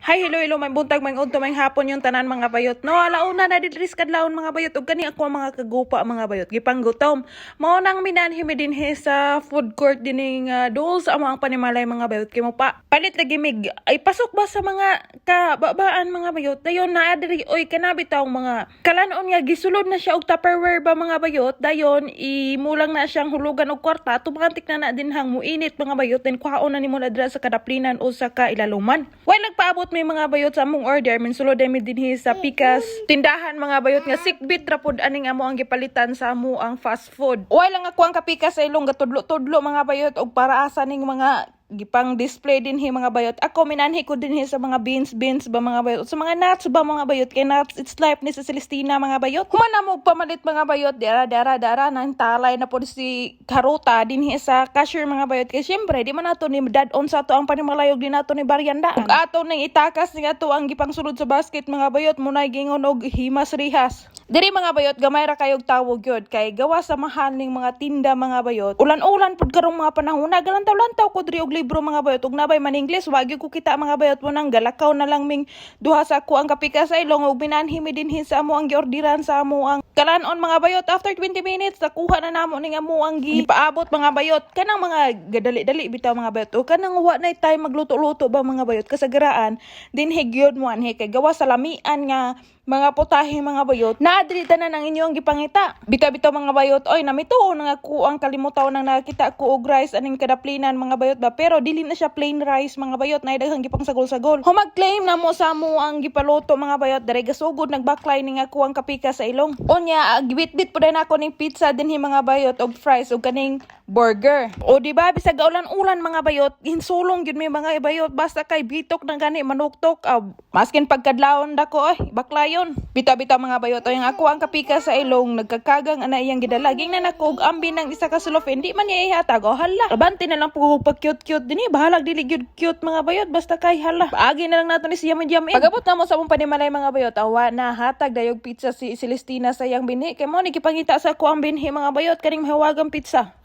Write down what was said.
Hi, hello, may buntag, may udto, may hapon yung tanan mga bayot. No, alauna na didris kadlawon mga bayot. Ug kani ako ang mga kagupa mga bayot. Gipanggutom. Mao nang minanhi mi dinhi sa food court dining Dols amo ang panimalay mga bayot. Kay mo pa palit lagi mig. Ay pasok ba sa mga kababaan mga bayot? Dayon na adiri oy kanabi taong mga kalanon nga gisulod na siya og Tupperware ba mga bayot. Dayon imulang na siyang hulugan og kwarta. Tumantik na dinhang muinit mga bayot. Den kuhaon na nimo dira sa kadaplinan o sa kailaluman. Why nagpaabot may mga bayot sa among order minsulod mi dinhi sa Pikas tindahan mga bayot nga sikbit ra pud aning amo ang gipalitan sa amo ang fast food. Why lang ako ang kapikas sa ilong gatudlo-tudlo mga bayot og para asa ning mga gipang display dinhi mga bayot. Ako minanhi ko dinhi sa mga beans ba mga bayot. Sa mga nuts ba mga bayot. Kay nuts it's life ni sa Celestina mga bayot. Humana mo pamalit mga bayot. Dara nang talay na po si Karuta dinhi sa cashier mga bayot. Kay syempre di man nato ni dad-on sa ato ang panimalayog din nato ni Baryanda. Ug ato ning itakas ni ato ang gipang sulod sa basket mga bayot. Munay gingon og himas rihas. Diri mga bayot gamay ra kayog tawog gyud kay gawa sa mahal ning mga tinda mga bayot. Ulan-ulan pud karong mga panahon nagalantaw-lantaw ko diri og libro mga bayot ug nabay man English wag gyud ko kita mga bayot mo nang galakaw na lang ming duha sa ako ang kapikas sa ilong ug binanhi mi dinhi sa amo ang giordiran sa amo ang kalanon mga bayot. After 20 minutes nakuha na namo ning amo ang gipaabot mga bayot kanang mga gadali-dali bitaw mga bayot o kanang wa nay time magluto-luto ba mga bayot kasagaraan dinhi gyud mo anhi kay gawa sa lamian nga mga putahe mga bayot naadri tanan ang inyong gipangita bitaw mga bayot oy namituo nga ko ang kalimutaw nang nakita ko og rice aning kadaplinan mga bayot ba pero dili na siya plain rice mga bayot na daghang gipang sagol-sagol humag-claim na mo sa mo ang gipaluto mga bayot dere gasugod nagbakline ning ako ang kapika sa ilong unya gibitbit pud na ako ning pizza dinhi mga bayot og fries ug kaning burger o di ba bisag ulan-ulan mga bayot hinsulong gyud mi mga bayot basta kay bitok nang gani manuktok maskin pagkadlawon dako baklayon bitaw mga bayot o yung ako ang kapika sa ilong nagkakagang ana iyang gidala ging na nakog ambi ng isa ka sulov hindi man niya ihatag o hala abante na lang po pag cute dinhi bahalag dili gyud cute mga bayot basta kay hala paagi na lang nato ni siya yami pagabot na mo sa mong panimalay mga bayot awa na hatag dayog pizza si Celestina sa iyang binhi kay mo ni gipangita sa ako ang binhi mga bayot kaning mahawagang pizza.